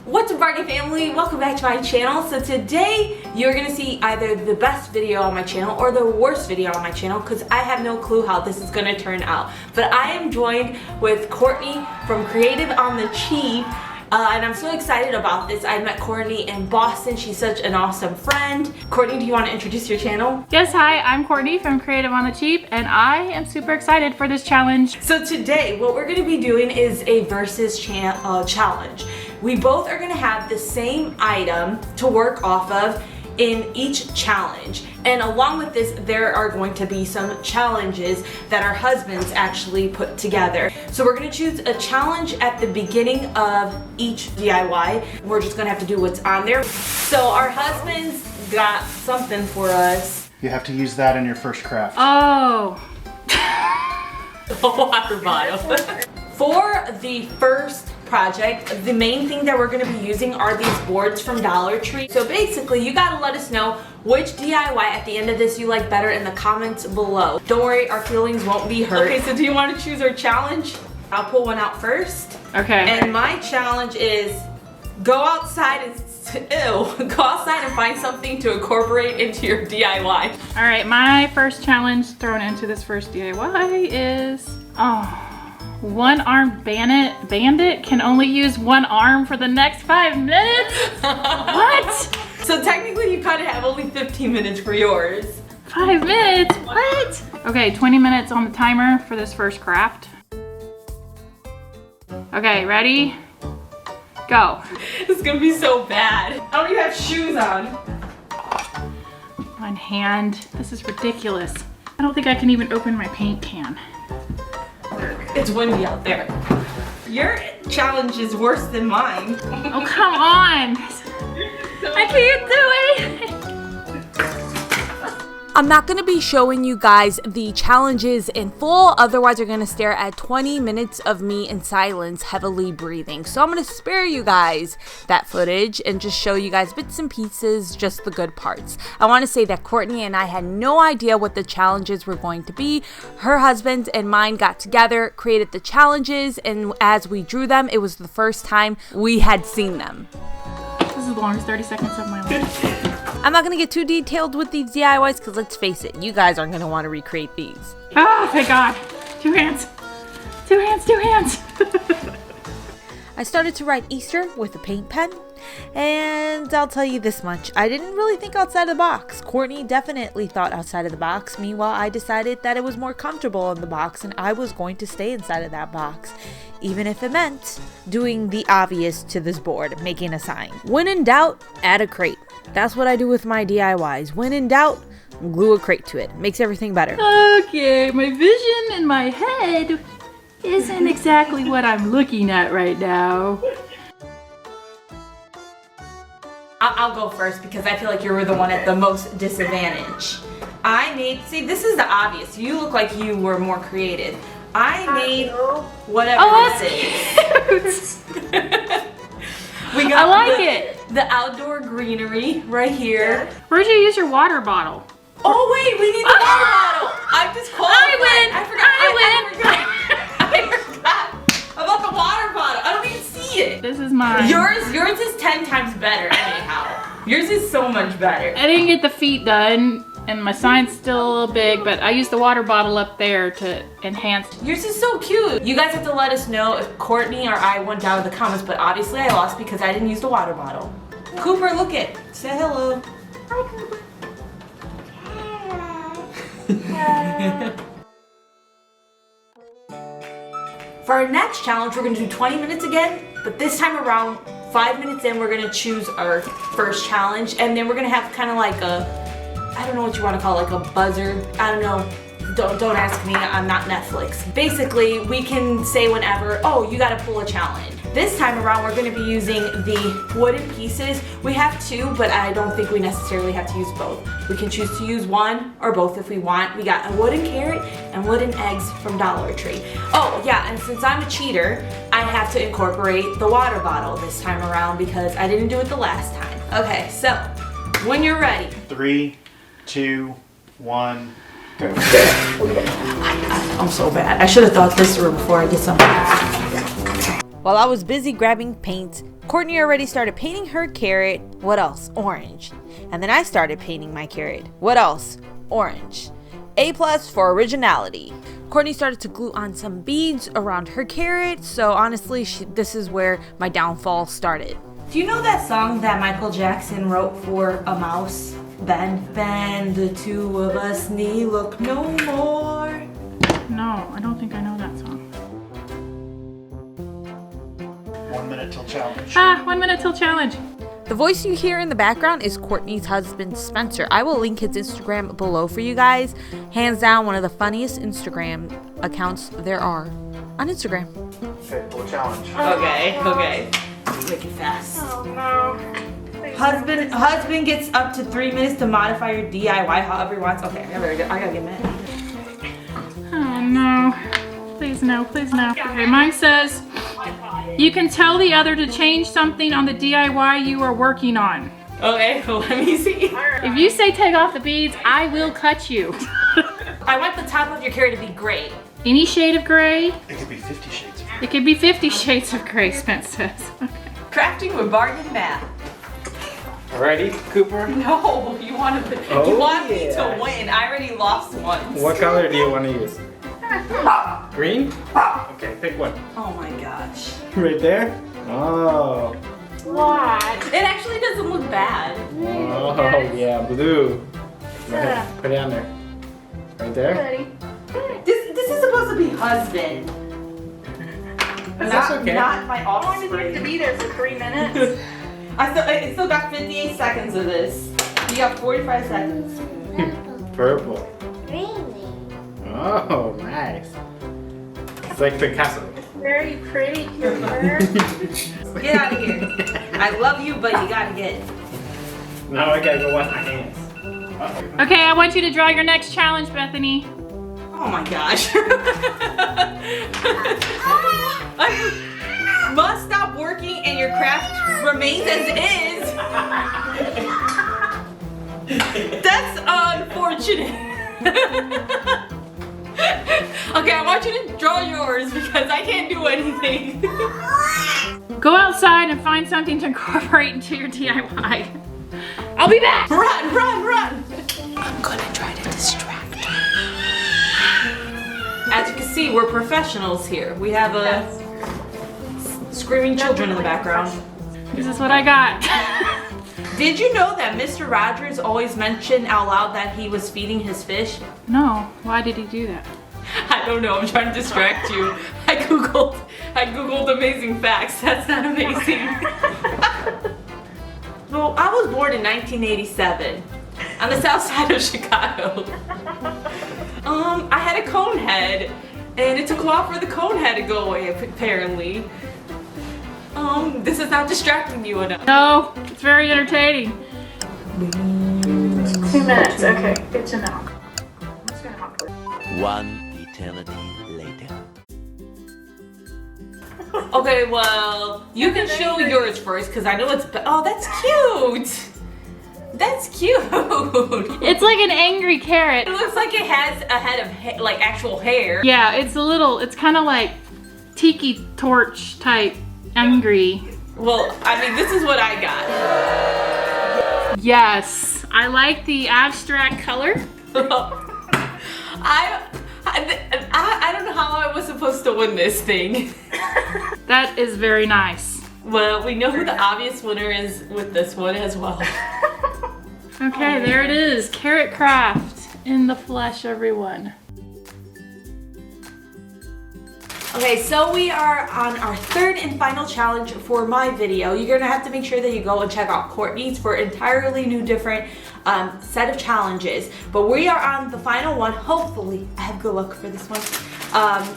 What's up, Barney family? Welcome back to my channel. So today you're gonna see either the best video on my channel or the worst video on my channel because I have no clue how this is gonna turn out. But I am joined with Courtney from Creative on the Cheap. And I'm so excited about this. I met Courtney in Boston. She's such an awesome friend. Courtney, do you want to introduce your channel? Yes, hi, I'm Courtney from Creative on the Cheap, and I am super excited for this challenge. So today, what we're going to be doing is a versus challenge. We both are going to have the same item to work off of in each challenge. And along with this, there are going to be some challenges that our husbands actually put together. So we're gonna choose a challenge at the beginning of each DIY. We're just gonna have to do what's on there. So our husbands got something for us. You have to use that in your first craft. Oh. A water bottle. For the first project, the main thing that we're going to be using are these boards from Dollar Tree. So basically, you got to let us know which DIY at the end of this you like better in the comments below. Don't worry, our feelings won't be hurt. Okay, so do you want to choose our challenge? I'll pull one out first. Okay. And my challenge is go outside and go outside and find something to incorporate into your DIY. All right, my first challenge thrown into this first DIY is, one-armed bandit can only use one arm for the next 5 minutes? What? So technically you kind of have only 15 minutes for yours. 5 minutes? What? Okay, 20 minutes on the timer for this first craft. Okay, ready? Go. It's gonna be so bad. I don't even have shoes on. One hand. This is ridiculous. I don't think I can even open my paint can. It's windy out there. Your challenge is worse than mine. Oh, come on. I can't do it. I'm not going to be showing you guys the challenges in full, otherwise you're going to stare at 20 minutes of me in silence, heavily breathing. So I'm going to spare you guys that footage and just show you guys bits and pieces, just the good parts. I want to say that Courtney and I had no idea what the challenges were going to be. Her husband and mine got together, created the challenges, and as we drew them, it was the first time we had seen them. This is the longest 30 seconds of my life. I'm not going to get too detailed with these DIYs because let's face it, you guys aren't going to want to recreate these. Oh, thank God. 2 hands. 2 hands, 2 hands. I started to write Easter with a paint pen, and I'll tell you this much, I didn't really think outside of the box. Courtney definitely thought outside of the box. Meanwhile, I decided that it was more comfortable in the box and I was going to stay inside of that box, even if it meant doing the obvious to this board, making a sign. When in doubt, add a crate. That's what I do with my DIYs. When in doubt, glue a crate to it. Makes everything better. Okay, my vision in my head isn't exactly what I'm looking at right now. I'll go first because I feel like you were the one at the most disadvantage. See, this is the obvious. You look like you were more creative. I made whatever this is. I like it. The outdoor greenery right here. Where'd you use your water bottle? Oh wait, we need the water bottle. I just qualified. I forgot about the water bottle. I don't even see it. This is mine. Yours is 10 times better anyhow. Yours is so much better. I didn't get the feet done, and my sign's still a little big, but I used the water bottle up there to enhance. Yours is so cute. You guys have to let us know if Courtney or I went down in the comments, but obviously I lost because I didn't use the water bottle. Cooper, look it. Say hello. Hi, Cooper. For our next challenge, we're gonna do 20 minutes again, but this time around, 5 minutes in, we're gonna choose our first challenge, and then we're gonna have kind of like a, I don't know what you want to call it, like a buzzer. I don't know. Don't ask me. I'm not Netflix. Basically, we can say whenever, oh, you got to pull a challenge. This time around, we're going to be using the wooden pieces. We have 2, but I don't think we necessarily have to use both. We can choose to use one or both if we want. We got a wooden carrot and wooden eggs from Dollar Tree. Oh, yeah, and since I'm a cheater, I have to incorporate the water bottle this time around because I didn't do it the last time. Okay, so when you're ready. 3, 2, 1, go. I'm so bad. I should have thought this through before I did something. While I was busy grabbing paint, Courtney already started painting her carrot. What else? Orange. And then I started painting my carrot. What else? Orange. A+ for originality. Courtney started to glue on some beads around her carrot, so honestly, this is where my downfall started. Do you know that song that Michael Jackson wrote for a mouse? Bend, bend, the two of us need look no more. No, I don't think I know that song. 1 minute till challenge. 1 minute till challenge. The voice you hear in the background is Courtney's husband, Spencer. I will link his Instagram below for you guys. Hands down, one of the funniest Instagram accounts there are on Instagram. Okay, full challenge. Okay. Make it fast. Oh no. Husband gets up to 3 minutes to modify your DIY however he wants. Okay, I gotta get mad. Oh no. Please no, please no. Okay, mine says, you can tell the other to change something on the DIY you are working on. Okay, let me see. If you say take off the beads, I will cut you. I want the top of your carrot to be gray. Any shade of gray? It could be 50 shades. It could be 50 shades of gray, Spence says. Okay. Crafting with Bargain Matt. Ready, Cooper? No, you want me to win. I already lost once. What color do you want to use? Green? Okay, pick one. Oh my gosh. Right there? Oh. What? It actually doesn't look bad. Oh, yeah, blue. Go ahead, put it on there. Right there? This is supposed to be husband. That's okay. Not my offspring. to be there for 3 minutes. I still got 58 seconds of this. You got 45 seconds. Purple. Oh, nice. It's like Picasso. Very pretty, Cooper. Get out of here. I love you, but you gotta get. Now I gotta go wash my hands. Okay, I want you to draw your next challenge, Bethany. Oh my gosh. I must stop working and your craft remains as is. That's unfortunate. Okay, I want you to draw yours because I can't do anything. Go outside and find something to incorporate into your DIY. I'll be back. Run, run, run. I'm gonna try to distract her. As you can see, we're professionals here. We have screaming children in the background. This is what I got. Did you know that Mr. Rogers always mentioned out loud that he was feeding his fish? No, why did he do that? I don't know, I'm trying to distract you. I googled amazing facts. That's not amazing. Well, I was born in 1987 on the south side of Chicago. I had a cone head and it took a while for the cone head to go away apparently. This is not distracting you enough. No, it's very entertaining. 2 minutes, okay, good to know. 1 eternity later. Okay, well, you can show yours first because I know it's. Oh, that's cute. That's cute. It's like an angry carrot. It looks like it has a head of like actual hair. Yeah, it's kind of like tiki torch type angry. Well, I mean, this is what I got. Yes, I like the abstract color. I don't know how I was supposed to win this thing. That is very nice. Well, we know who the obvious winner is with this one as well. Okay, there it is. Carrot craft in the flesh, everyone. Okay, so we are on our third and final challenge for my video. You're gonna have to make sure that you go and check out Courtney's for entirely new different set of challenges. But we are on the final one. Hopefully, I have good luck for this one.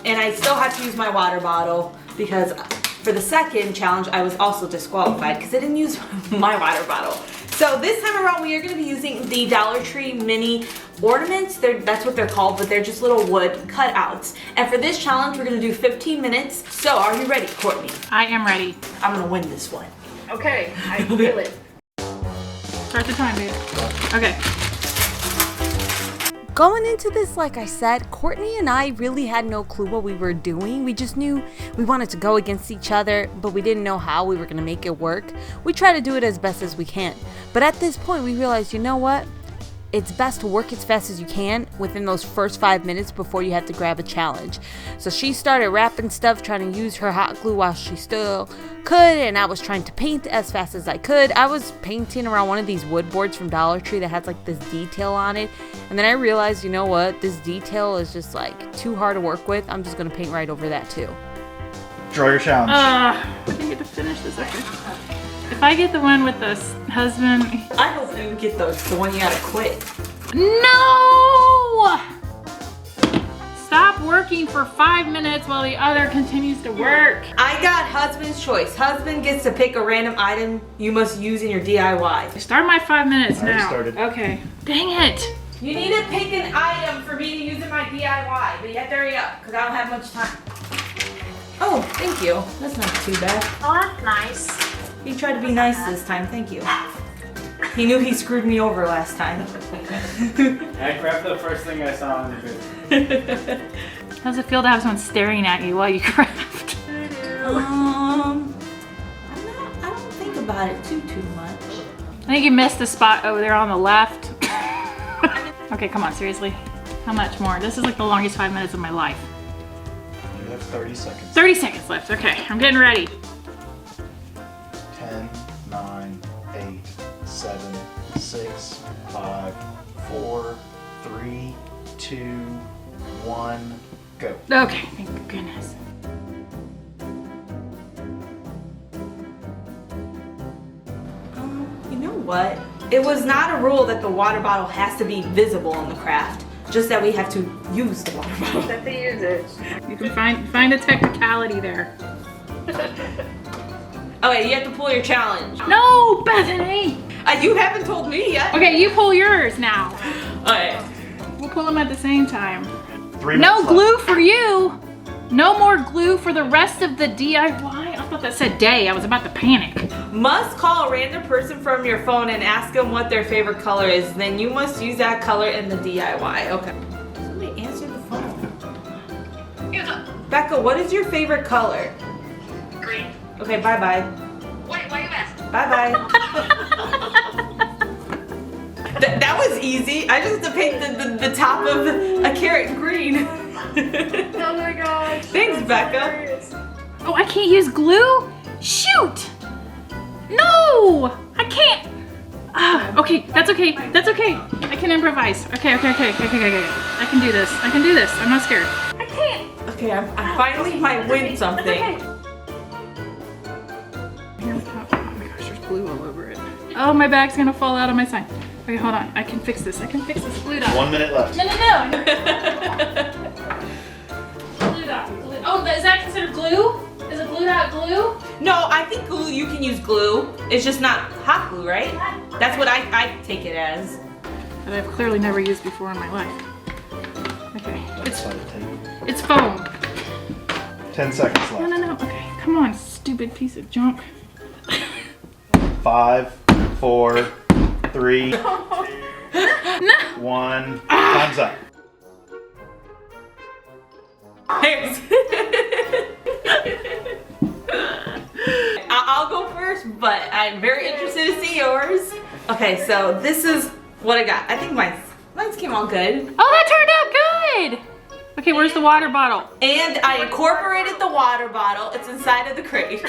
And I still have to use my water bottle because for the second challenge, I was also disqualified because I didn't use my water bottle. So this time around, we are going to be using the Dollar Tree mini ornaments. That's what they're called, but they're just little wood cutouts. And for this challenge, we're going to do 15 minutes. So are you ready, Courtney? I am ready. I'm going to win this one. Okay, I feel it. Start the time, babe. Okay. Going into this, like I said, Courtney and I really had no clue what we were doing. We just knew we wanted to go against each other, but we didn't know how we were going to make it work. We try to do it as best as we can. But at this point, we realized, you know what? It's best to work as fast as you can within those first 5 minutes before you have to grab a challenge. So she started wrapping stuff, trying to use her hot glue while she still could, and I was trying to paint as fast as I could. I was painting around one of these wood boards from Dollar Tree that has like this detail on it, and then I realized, you know what, this detail is just like too hard to work with. I'm just gonna paint right over that too. Draw your challenge. I didn't get to finish this. Okay. If I get the one with the husband. I hope you get the one you gotta quit. No! Stop working for 5 minutes while the other continues to work. I got husband's choice. Husband gets to pick a random item you must use in your DIY. Start my 5 minutes I already now. started. Okay. Dang it. You need to pick an item for me to use in my DIY, but you have to hurry up because I don't have much time. Oh, thank you. That's not too bad. Oh, that's nice. He tried to be nice this time. Thank you. He knew he screwed me over last time. I grabbed the first thing I saw in the video. How does it feel to have someone staring at you while you craft? I don't think about it too much. I think you missed the spot over there on the left. Okay, come on, seriously. How much more? This is like the longest 5 minutes of my life. You have 30 seconds. 30 seconds left. Okay, I'm getting ready. 10, 9, 8, 7, 6, 5, 4, 3, 2, 1, go. Okay, thank goodness. You know what? It was not a rule that the water bottle has to be visible in the craft. Just that we have to use the water bottle. That they use it. You can find a technicality there. Okay, you have to pull your challenge. No, Bethany! You haven't told me yet. Okay, you pull yours now. Okay. We'll pull them at the same time. 3 No minutes glue left. for you! No more glue for the rest of the DIY. I thought that said day. I was about to panic. Must call a random person from your phone and ask them what their favorite color is. Then you must use that color in the DIY. Okay. Somebody answer the phone. Becca, what is your favorite color? Green. Okay, bye-bye. Wait, why you ask? Bye-bye. That was easy. I just have to paint the top of a carrot green. Oh my gosh. Thanks, Becca. Oh, I can't use glue? Shoot! No! I can't! Okay, that's okay. That's okay. I can improvise. Okay. I can do this. I can do this. I'm not scared. I can't. Okay, I finally might win something. Here we go. Oh my gosh, there's glue all over it. Oh, my bag's gonna fall out of my sign. Okay, hold on. I can fix this. Glue dot. 1 minute left. No. Glue dot. Oh, is that considered glue? Is a glue dot glue? No, I think glue, you can use glue. It's just not hot glue, right? That's what I take it as. That I've clearly never used before in my life. Okay. Side of tape. It's foam. 10 seconds left. No. Okay, come on, stupid piece of junk. 5, 4, 3, No. 1. Time's up. I'll go first, but I'm very interested to see yours. Okay, so this is what I got. I think mine's came out good. Oh, that turned out good. Okay, where's the water bottle? And I incorporated the water bottle. It's inside of the crate.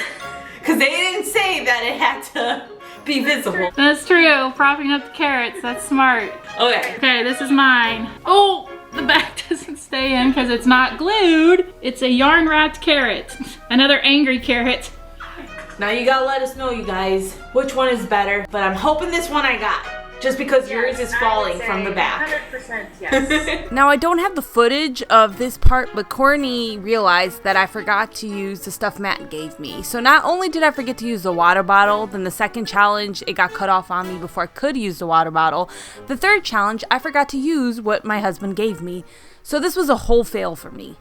Because they didn't say that it had to be visible. That's true. Propping up the carrots. That's smart. Okay. Okay, this is mine. Oh, the back doesn't stay in because it's not glued. It's a yarn wrapped carrot. Another angry carrot. Now you gotta let us know, you guys, which one is better. But I'm hoping this one I got. Just because yours is falling from the back. 100% yes. Now, I don't have the footage of this part, but Courtney realized that I forgot to use the stuff Matt gave me. So not only did I forget to use the water bottle, then the second challenge, it got cut off on me before I could use the water bottle. The third challenge, I forgot to use what my husband gave me. So this was a whole fail for me.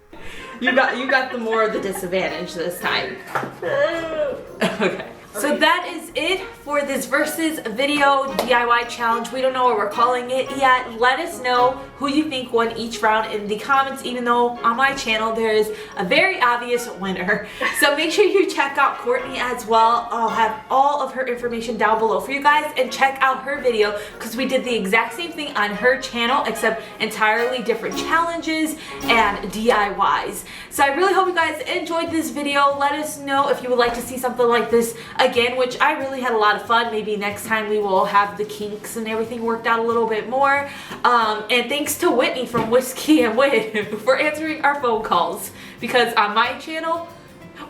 You got the more of the disadvantage this time. Okay. So that is it for this versus video DIY challenge. We don't know what we're calling it yet. Let us know who you think won each round in the comments, even though on my channel there is a very obvious winner. So make sure you check out Courtney as well. I'll have all of her information down below for you guys, and check out her video because we did the exact same thing on her channel except entirely different challenges and DIYs. So I really hope you guys enjoyed this video. Let us know if you would like to see something like this again, which I really had a lot of fun. Maybe next time we will have the kinks and everything worked out a little bit more. And thanks to Whitney from Whiskey and Whit for answering our phone calls, because on my channel,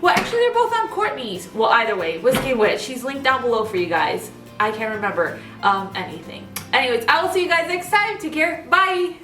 well, actually they're both on Courtney's. Well, either way, Whiskey and Whit, she's linked down below for you guys. I can't remember anything. Anyways, I will see you guys next time. Take care. Bye.